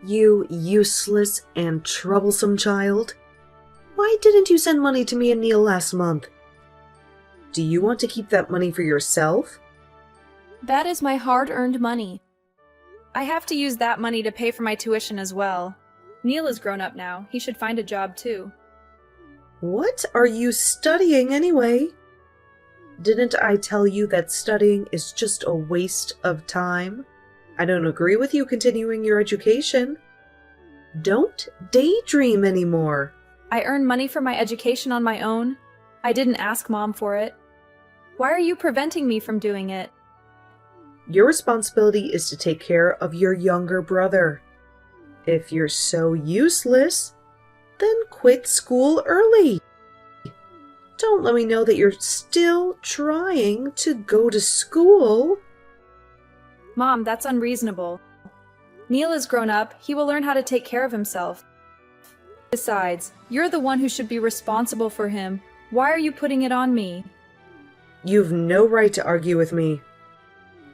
You useless and troublesome child. Why didn't you send money to me and Neil last month? Do you want to keep that money for yourself? That is my hard-earned money. I have to use that money to pay for my tuition as well. Neil is grown up now. He should find a job too. What are you studying anyway? Didn't I tell you that studying is just a waste of time? I don't agree with you continuing your education. Don't daydream anymore. I earn money for my education on my own. I didn't ask Mom for it. Why are you preventing me from doing it? Your responsibility is to take care of your younger brother. If you're so useless, then quit school early. Don't let me know that you're still trying to go to school. Mom, that's unreasonable. Neil is grown up. He will learn how to take care of himself. Besides, you're the one who should be responsible for him. Why are you putting it on me? You've no right to argue with me.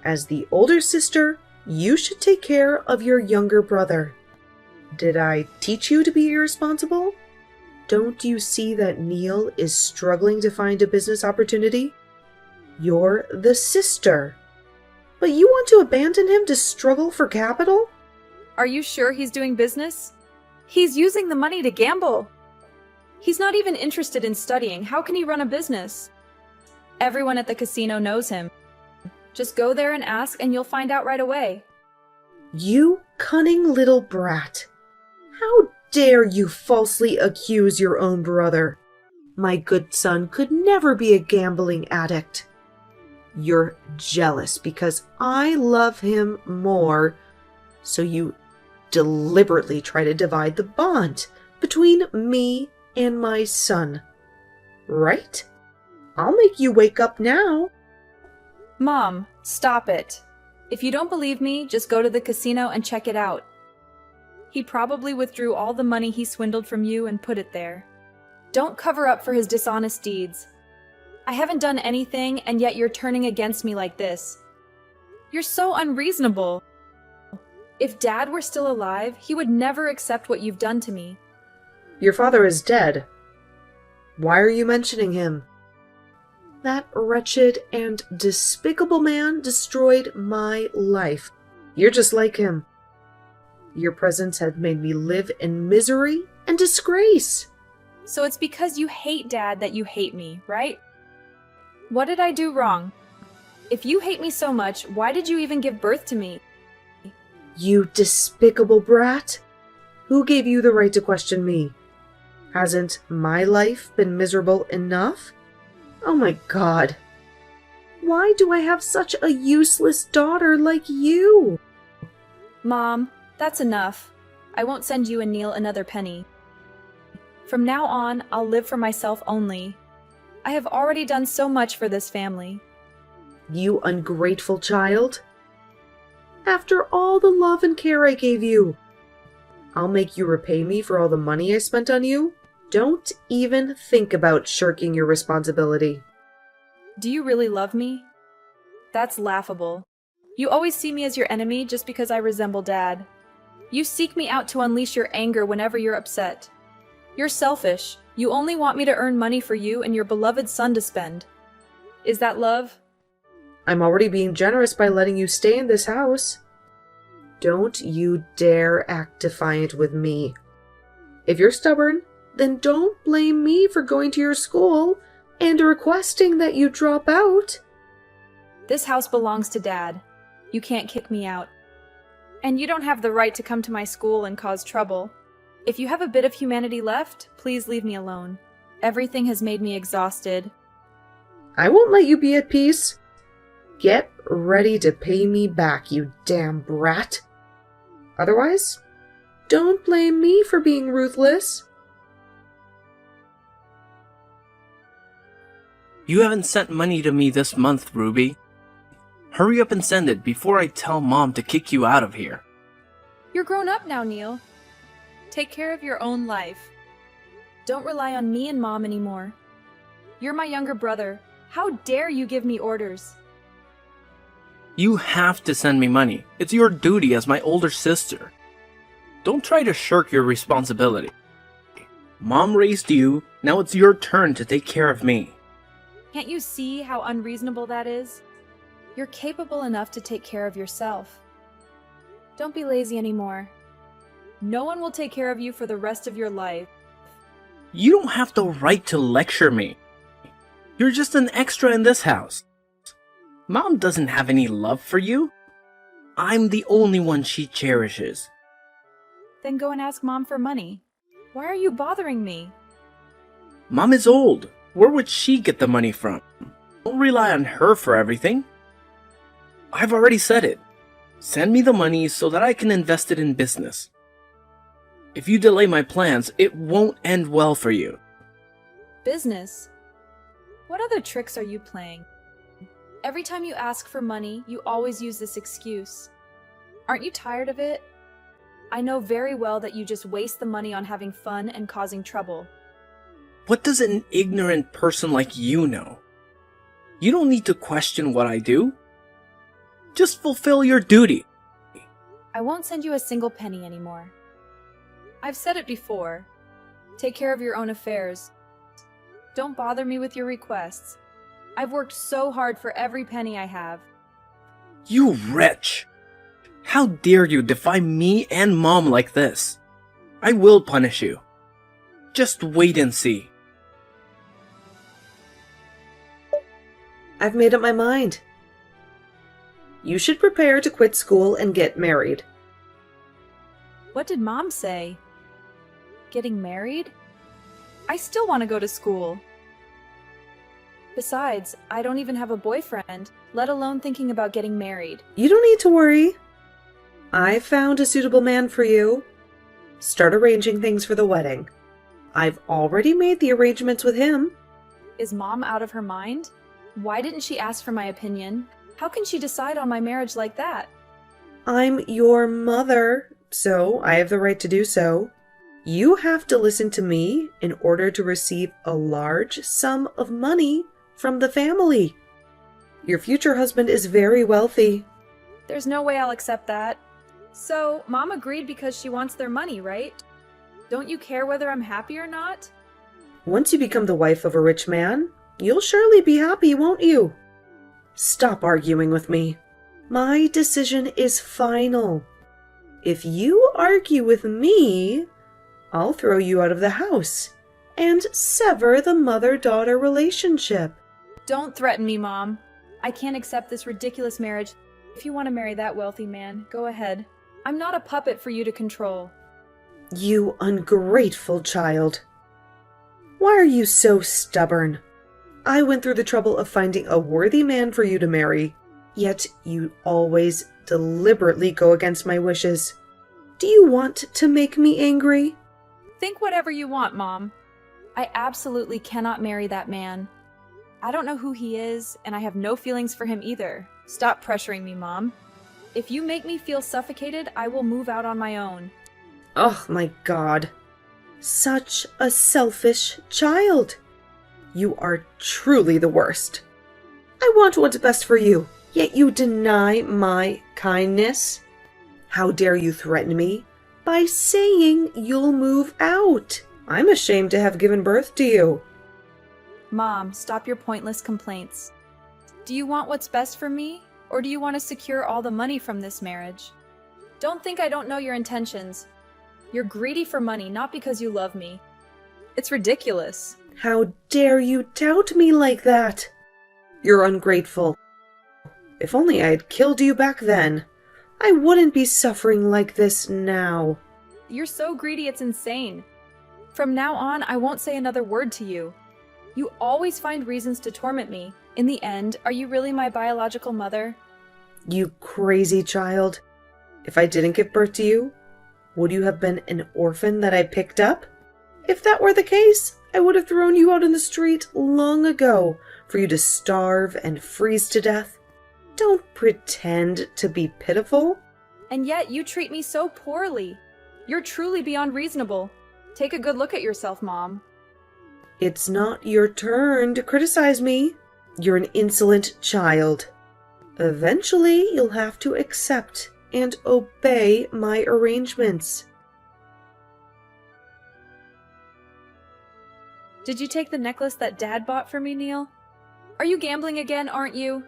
As the older sister, you should take care of your younger brother. Did I teach you to be irresponsible? Don't you see that Neil is struggling to find a business opportunity? You're the sister. But you want to abandon him to struggle for capital? Are you sure he's doing business? He's using the money to gamble. He's not even interested in studying. How can he run a business? Everyone at the casino knows him. Just go there and ask and you'll find out right away. You cunning little brat. How dare you falsely accuse your own brother? My good son could never be a gambling addict. You're jealous because I love him more, so you deliberately try to divide the bond between me and my son. Right? I'll make you wake up now. Mom, stop it. If you don't believe me, just go to the casino and check it out. He probably withdrew all the money he swindled from you and put it there. Don't cover up for his dishonest deeds. I haven't done anything, and yet you're turning against me like this. You're so unreasonable. If Dad were still alive, he would never accept what you've done to me. Your father is dead. Why are you mentioning him? That wretched and despicable man destroyed my life. You're just like him. Your presence had made me live in misery and disgrace. So it's because you hate Dad that you hate me, right? What did I do wrong? If you hate me so much, why did you even give birth to me? You despicable brat! Who gave you the right to question me? Hasn't my life been miserable enough? Oh my God! Why do I have such a useless daughter like you? Mom, that's enough. I won't send you and Neil another penny. From now on, I'll live for myself only. I have already done so much for this family. You ungrateful child! After all the love and care I gave you, I'll make you repay me for all the money I spent on you. Don't even think about shirking your responsibility. Do you really love me? That's laughable. You always see me as your enemy just because I resemble Dad. You seek me out to unleash your anger whenever you're upset. You're selfish. You only want me to earn money for you and your beloved son to spend. Is that love? I'm already being generous by letting you stay in this house. Don't you dare act defiant with me. If you're stubborn, then don't blame me for going to your school and requesting that you drop out. This house belongs to Dad. You can't kick me out. And you don't have the right to come to my school and cause trouble. If you have a bit of humanity left, please leave me alone. Everything has made me exhausted. I won't let you be at peace. Get ready to pay me back, you damn brat. Otherwise, don't blame me for being ruthless. You haven't sent money to me this month, Ruby. Hurry up and send it before I tell Mom to kick you out of here. You're grown up now, Neil. Take care of your own life. Don't rely on me and Mom anymore. You're my younger brother. How dare you give me orders? You have to send me money. It's your duty as my older sister. Don't try to shirk your responsibility. Mom raised you, now it's your turn to take care of me. Can't you see how unreasonable that is? You're capable enough to take care of yourself. Don't be lazy anymore. No one will take care of you for the rest of your life. You don't have the right to lecture me. You're just an extra in this house. Mom doesn't have any love for you. I'm the only one she cherishes. Then go and ask Mom for money. Why are you bothering me? Mom is old. Where would she get the money from? Don't rely on her for everything. I've already said it. Send me the money so that I can invest it in business. If you delay my plans, it won't end well for you. Business? What other tricks are you playing? Every time you ask for money, you always use this excuse. Aren't you tired of it? I know very well that you just waste the money on having fun and causing trouble. What does an ignorant person like you know? You don't need to question what I do. Just fulfill your duty. I won't send you a single penny anymore. I've said it before. Take care of your own affairs. Don't bother me with your requests. I've worked so hard for every penny I have. You wretch! How dare you defy me and Mom like this? I will punish you. Just wait and see. I've made up my mind. You should prepare to quit school and get married. What did Mom say? Getting married? I still want to go to school. Besides, I don't even have a boyfriend, let alone thinking about getting married. You don't need to worry. I found a suitable man for you. Start arranging things for the wedding. I've already made the arrangements with him. Is Mom out of her mind? Why didn't she ask for my opinion? How can she decide on my marriage like that? I'm your mother, so I have the right to do so. You have to listen to me in order to receive a large sum of money from the family. Your future husband is very wealthy. There's no way I'll accept that. So, Mom agreed because she wants their money, right? Don't you care whether I'm happy or not? Once you become the wife of a rich man, you'll surely be happy, won't you? Stop arguing with me. My decision is final. If you argue with me, I'll throw you out of the house and sever the mother-daughter relationship. Don't threaten me, Mom. I can't accept this ridiculous marriage. If you want to marry that wealthy man, go ahead. I'm not a puppet for you to control. You ungrateful child. Why are you so stubborn? I went through the trouble of finding a worthy man for you to marry, yet you always deliberately go against my wishes. Do you want to make me angry? Think whatever you want, Mom. I absolutely cannot marry that man. I don't know who he is, and I have no feelings for him either. Stop pressuring me, Mom. If you make me feel suffocated, I will move out on my own. Oh my God. Such a selfish child. You are truly the worst. I want what's best for you, yet you deny my kindness. How dare you threaten me by saying you'll move out? I'm ashamed to have given birth to you. Mom, stop your pointless complaints. Do you want what's best for me, or do you want to secure all the money from this marriage? Don't think I don't know your intentions. You're greedy for money, not because you love me. It's ridiculous. How dare you doubt me like that? You're ungrateful. If only I had killed you back then, I wouldn't be suffering like this now. You're so greedy it's insane. From now on, I won't say another word to you. You always find reasons to torment me. In the end, are you really my biological mother? You crazy child. If I didn't give birth to you, would you have been an orphan that I picked up? If that were the case, I would have thrown you out in the street long ago for you to starve and freeze to death. Don't pretend to be pitiful. And yet you treat me so poorly. You're truly beyond reasonable. Take a good look at yourself, Mom. It's not your turn to criticize me. You're an insolent child. Eventually, you'll have to accept and obey my arrangements. Did you take the necklace that Dad bought for me, Neil? Are you gambling again, aren't you?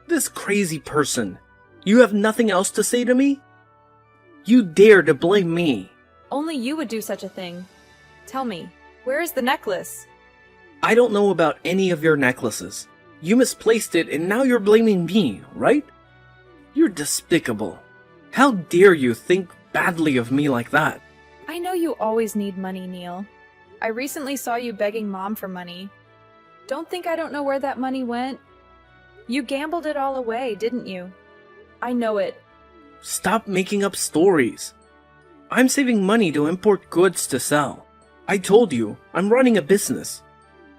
This crazy person. You have nothing else to say to me? You dare to blame me. Only you would do such a thing. Tell me, where is the necklace? I don't know about any of your necklaces. You misplaced it and now you're blaming me, right? You're despicable. How dare you think badly of me like that? I know you always need money, Neil. I recently saw you begging Mom for money. Don't think I don't know where that money went. You gambled it all away, didn't you? I know it. Stop making up stories. I'm saving money to import goods to sell. I told you, I'm running a business.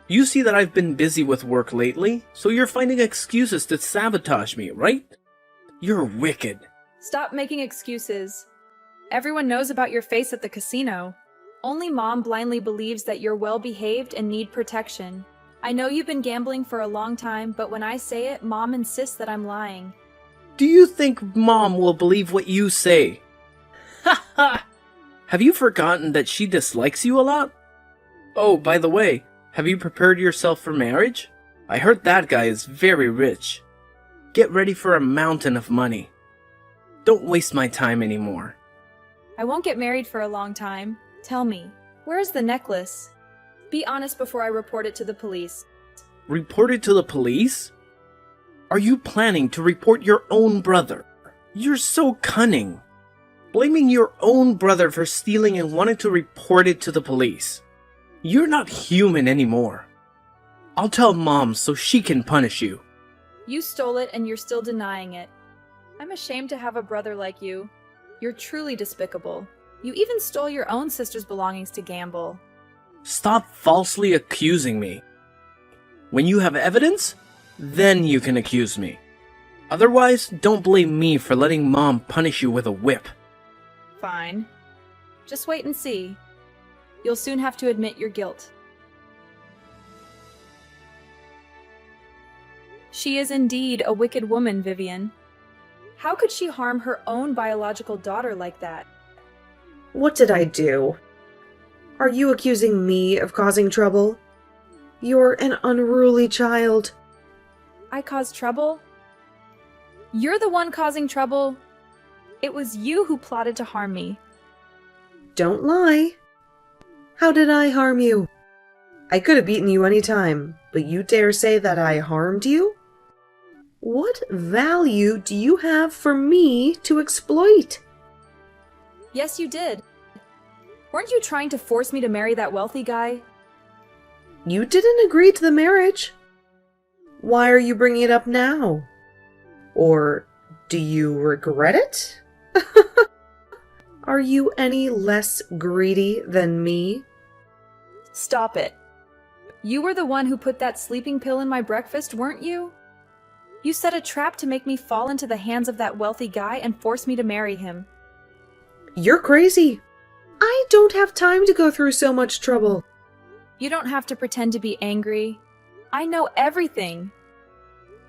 You see that I've been busy with work lately, so you're finding excuses to sabotage me, right? You're wicked. Stop making excuses. Everyone knows about your face at the casino. Only Mom blindly believes that you're well-behaved and need protection. I know you've been gambling for a long time, but when I say it, Mom insists that I'm lying. Do you think Mom will believe what you say? Ha ha! Have you forgotten that she dislikes you a lot? Oh, by the way, have you prepared yourself for marriage? I heard that guy is very rich. Get ready for a mountain of money. Don't waste my time anymore. I won't get married for a long time. Tell me, where is the necklace? Be honest before I report it to the police. Report it to the police? Are you planning to report your own brother? You're so cunning. Blaming your own brother for stealing and wanting to report it to the police. You're not human anymore. I'll tell Mom so she can punish you. You stole it and you're still denying it. I'm ashamed to have a brother like you. You're truly despicable. You even stole your own sister's belongings to gamble. Stop falsely accusing me. When you have evidence, then you can accuse me. Otherwise, don't blame me for letting Mom punish you with a whip. Fine. Just wait and see. You'll soon have to admit your guilt. She is indeed a wicked woman, Vivian. How could she harm her own biological daughter like that? What did I do? Are you accusing me of causing trouble? You're an unruly child. I caused trouble? You're the one causing trouble. It was you who plotted to harm me. Don't lie. How did I harm you? I could have beaten you any time, but you dare say that I harmed you? What value do you have for me to exploit? Yes, you did. Weren't you trying to force me to marry that wealthy guy? You didn't agree to the marriage. Why are you bringing it up now? Or do you regret it? Are you any less greedy than me? Stop it. You were the one who put that sleeping pill in my breakfast, weren't you? You set a trap to make me fall into the hands of that wealthy guy and force me to marry him. You're crazy. I don't have time to go through so much trouble. You don't have to pretend to be angry. I know everything.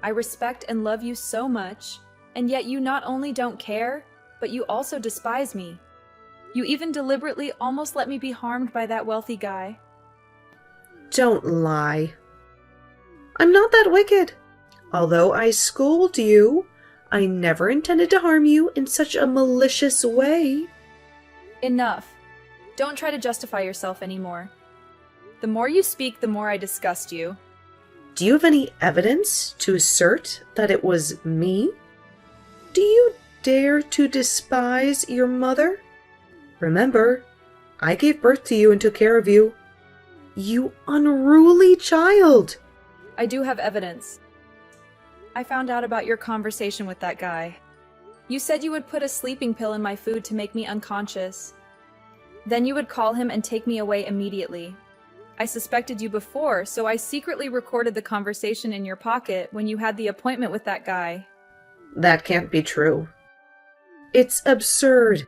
I respect and love you so much, and yet you not only don't care, but you also despise me. You even deliberately almost let me be harmed by that wealthy guy. Don't lie. I'm not that wicked. Although I scold you, I never intended to harm you in such a malicious way. Enough. Don't try to justify yourself anymore. The more you speak, the more I disgust you. Do you have any evidence to assert that it was me? Do you dare to despise your mother? Remember, I gave birth to you and took care of you. You unruly child! I do have evidence. I found out about your conversation with that guy. You said you would put a sleeping pill in my food to make me unconscious. Then you would call him and take me away immediately. I suspected you before, so I secretly recorded the conversation in your pocket when you had the appointment with that guy. That can't be true. It's absurd.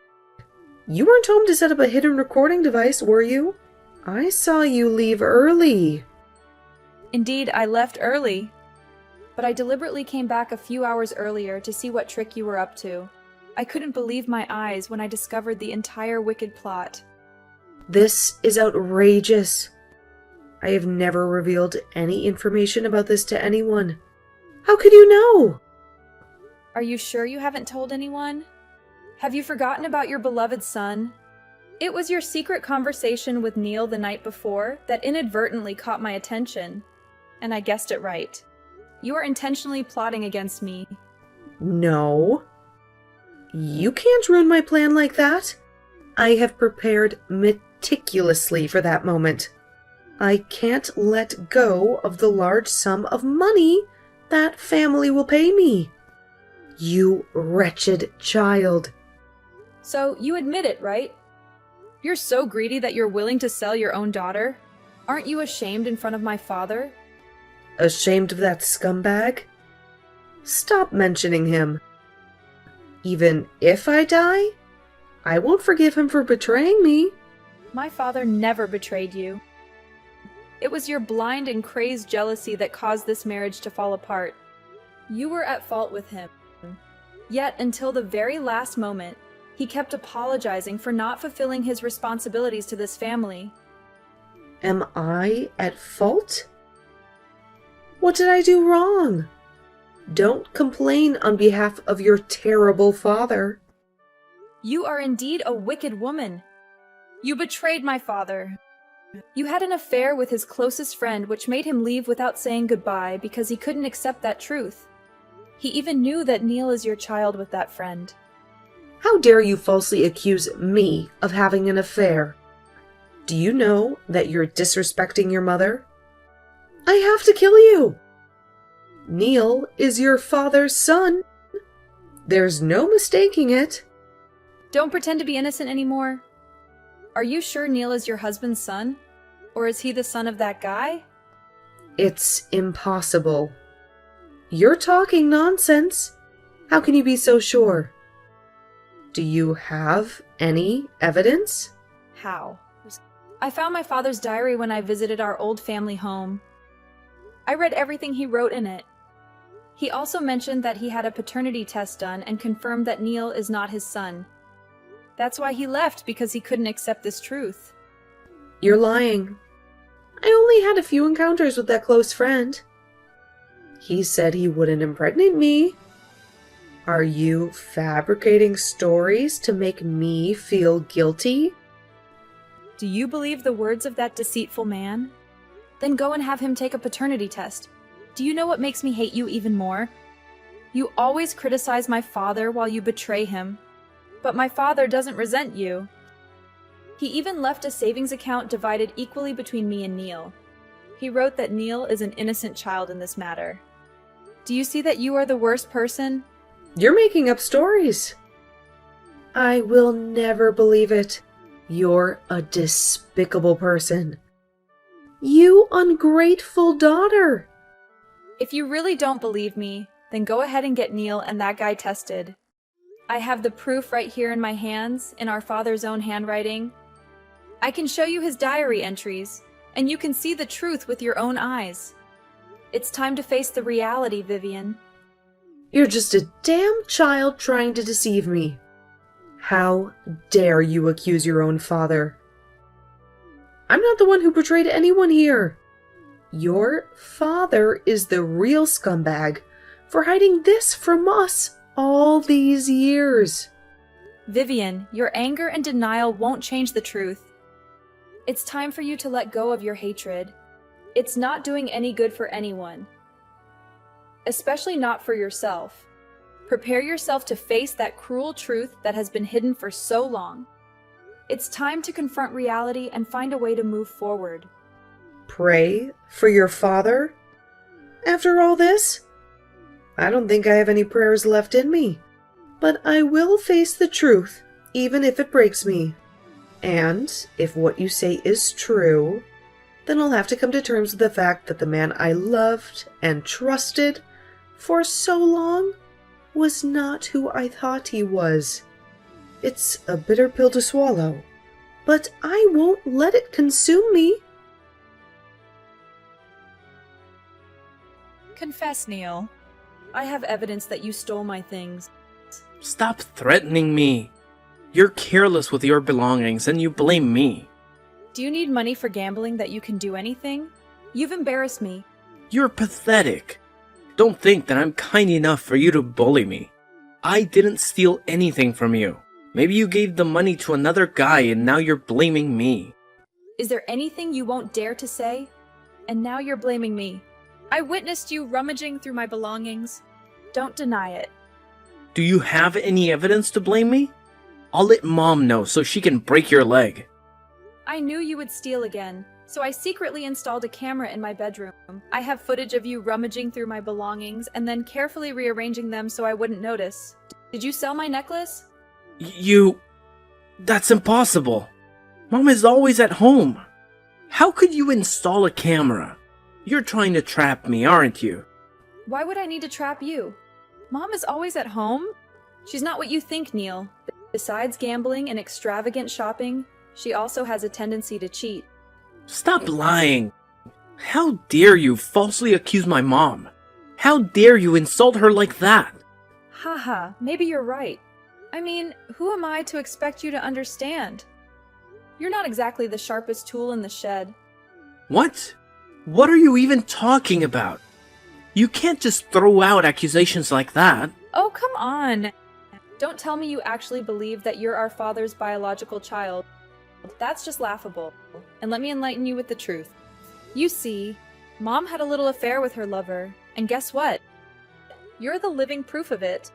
You weren't home to set up a hidden recording device, were you? I saw you leave early. Indeed, I left early. But I deliberately came back a few hours earlier to see what trick you were up to. I couldn't believe my eyes when I discovered the entire wicked plot. This is outrageous. I have never revealed any information about this to anyone. How could you know? Are you sure you haven't told anyone? Have you forgotten about your beloved son? It was your secret conversation with Neil the night before that inadvertently caught my attention. And I guessed it right. You are intentionally plotting against me. No. You can't ruin my plan like that. I have prepared meticulously for that moment. I can't let go of the large sum of money that family will pay me. You wretched child. So you admit it, right? You're so greedy that you're willing to sell your own daughter? Aren't you ashamed in front of my father? Ashamed of that scumbag? Stop mentioning him. Even if I die, I won't forgive him for betraying me. My father never betrayed you. It was your blind and crazed jealousy that caused this marriage to fall apart. You were at fault with him. Yet, until the very last moment, he kept apologizing for not fulfilling his responsibilities to this family. Am I at fault? What did I do wrong? Don't complain on behalf of your terrible father. You are indeed a wicked woman. You betrayed my father. You had an affair with his closest friend, which made him leave without saying goodbye because he couldn't accept that truth. He even knew that Neil is your child with that friend. How dare you falsely accuse me of having an affair? Do you know that you're disrespecting your mother? I have to kill you. Neil is your father's son. There's no mistaking it. Don't pretend to be innocent anymore. Are you sure Neil is your husband's son? Or is he the son of that guy? It's impossible. You're talking nonsense. How can you be so sure? Do you have any evidence? How? I found my father's diary when I visited our old family home. I read everything he wrote in it. He also mentioned that he had a paternity test done and confirmed that Neil is not his son. That's why he left, because he couldn't accept this truth. You're lying. I only had a few encounters with that close friend. He said he wouldn't impregnate me. Are you fabricating stories to make me feel guilty? Do you believe the words of that deceitful man? Then go and have him take a paternity test. Do you know what makes me hate you even more? You always criticize my father while you betray him. But my father doesn't resent you. He even left a savings account divided equally between me and Neil. He wrote that Neil is an innocent child in this matter. Do you see that you are the worst person? You're making up stories. I will never believe it. You're a despicable person. You ungrateful daughter. If you really don't believe me, then go ahead and get Neil and that guy tested. I have the proof right here in my hands, in our father's own handwriting. I can show you his diary entries, and you can see the truth with your own eyes. It's time to face the reality, Vivian. You're just a damn child trying to deceive me. How dare you accuse your own father? I'm not the one who betrayed anyone here. Your father is the real scumbag for hiding this from us all these years. Vivian, your anger and denial won't change the truth. It's time for you to let go of your hatred. It's not doing any good for anyone. Especially not for yourself. Prepare yourself to face that cruel truth that has been hidden for so long. It's time to confront reality and find a way to move forward. Pray for your father? After all this? I don't think I have any prayers left in me. But I will face the truth, even if it breaks me. And if what you say is true, then I'll have to come to terms with the fact that the man I loved and trusted for so long was not who I thought he was. It's a bitter pill to swallow, but I won't let it consume me. Confess, Neil. I have evidence that you stole my things. Stop threatening me. You're careless with your belongings and you blame me. Do you need money for gambling that you can do anything? You've embarrassed me. You're pathetic. Don't think that I'm kind enough for you to bully me. I didn't steal anything from you. Maybe you gave the money to another guy and now you're blaming me. Is there anything you won't dare to say? And now you're blaming me. I witnessed you rummaging through my belongings. Don't deny it. Do you have any evidence to blame me? I'll let Mom know so she can break your leg. I knew you would steal again, so I secretly installed a camera in my bedroom. I have footage of you rummaging through my belongings and then carefully rearranging them so I wouldn't notice. Did you sell my necklace? That's impossible. Mom is always at home. How could you install a camera? You're trying to trap me, aren't you? Why would I need to trap you? Mom is always at home? She's not what you think, Neil. Besides gambling and extravagant shopping, she also has a tendency to cheat. Stop lying. How dare you falsely accuse my mom? How dare you insult her like that? Haha, maybe you're right. I mean, who am I to expect you to understand? You're not exactly the sharpest tool in the shed. What? What are you even talking about? You can't just throw out accusations like that. Oh, come on. Don't tell me you actually believe that you're our father's biological child. That's just laughable. And let me enlighten you with the truth. You see, Mom had a little affair with her lover, and guess what? You're the living proof of it.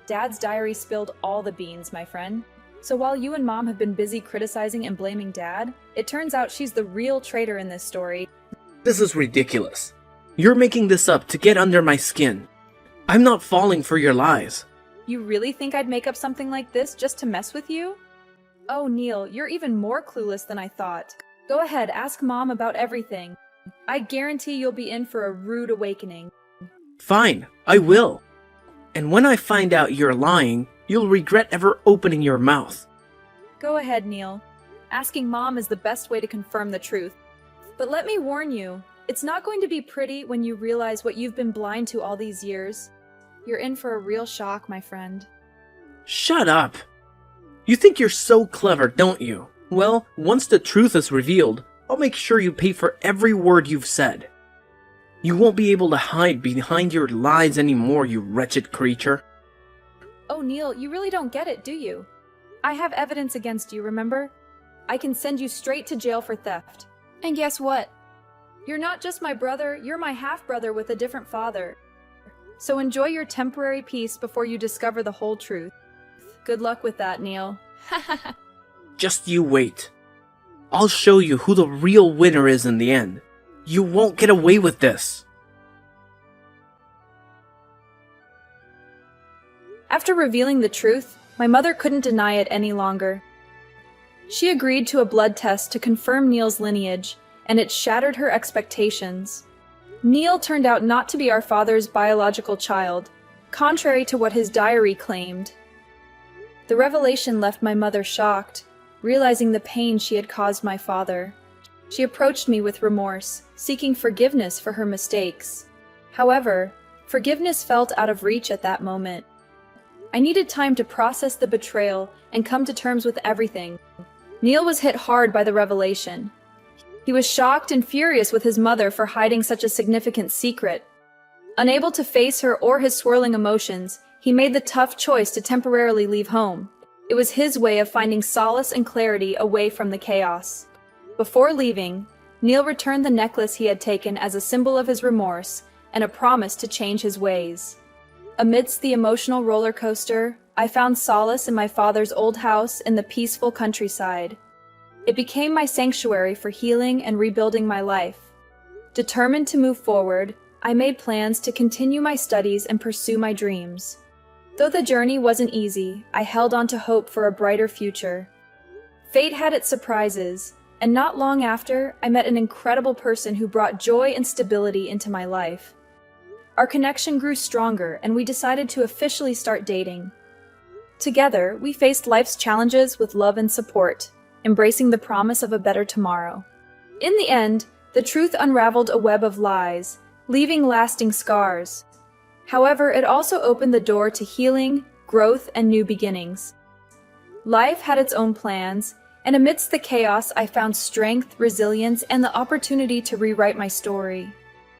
Dad's diary spilled all the beans, my friend. So while you and Mom have been busy criticizing and blaming Dad, it turns out she's the real traitor in this story. This is ridiculous. You're making this up to get under my skin. I'm not falling for your lies. You really think I'd make up something like this just to mess with you? Oh, Neil, you're even more clueless than I thought. Go ahead, ask Mom about everything. I guarantee you'll be in for a rude awakening. Fine, I will. And when I find out you're lying, you'll regret ever opening your mouth. Go ahead, Neil. Asking Mom is the best way to confirm the truth. But let me warn you, it's not going to be pretty when you realize what you've been blind to all these years. You're in for a real shock, my friend. Shut up! You think you're so clever, don't you? Well, once the truth is revealed, I'll make sure you pay for every word you've said. You won't be able to hide behind your lies anymore, you wretched creature. Oh, Neil, you really don't get it, do you? I have evidence against you, remember? I can send you straight to jail for theft. And guess what? You're not just my brother, you're my half-brother with a different father. So enjoy your temporary peace before you discover the whole truth. Good luck with that, Neil. Just you wait. I'll show you who the real winner is in the end. You won't get away with this. After revealing the truth, my mother couldn't deny it any longer. She agreed to a blood test to confirm Neil's lineage, and it shattered her expectations. Neil turned out not to be our father's biological child, contrary to what his diary claimed. The revelation left my mother shocked, realizing the pain she had caused my father. She approached me with remorse, seeking forgiveness for her mistakes. However, forgiveness felt out of reach at that moment. I needed time to process the betrayal and come to terms with everything. Neil was hit hard by the revelation. He was shocked and furious with his mother for hiding such a significant secret. Unable to face her or his swirling emotions, he made the tough choice to temporarily leave home. It was his way of finding solace and clarity away from the chaos. Before leaving, Neil returned the necklace he had taken as a symbol of his remorse and a promise to change his ways. Amidst the emotional roller coaster, I found solace in my father's old house in the peaceful countryside. It became my sanctuary for healing and rebuilding my life. Determined to move forward, I made plans to continue my studies and pursue my dreams. Though the journey wasn't easy, I held on to hope for a brighter future. Fate had its surprises, and not long after, I met an incredible person who brought joy and stability into my life. Our connection grew stronger, and we decided to officially start dating. Together, we faced life's challenges with love and support, embracing the promise of a better tomorrow. In the end, the truth unraveled a web of lies, leaving lasting scars. However, it also opened the door to healing, growth, and new beginnings. Life had its own plans, And amidst the chaos, I found strength, resilience, and the opportunity to rewrite my story.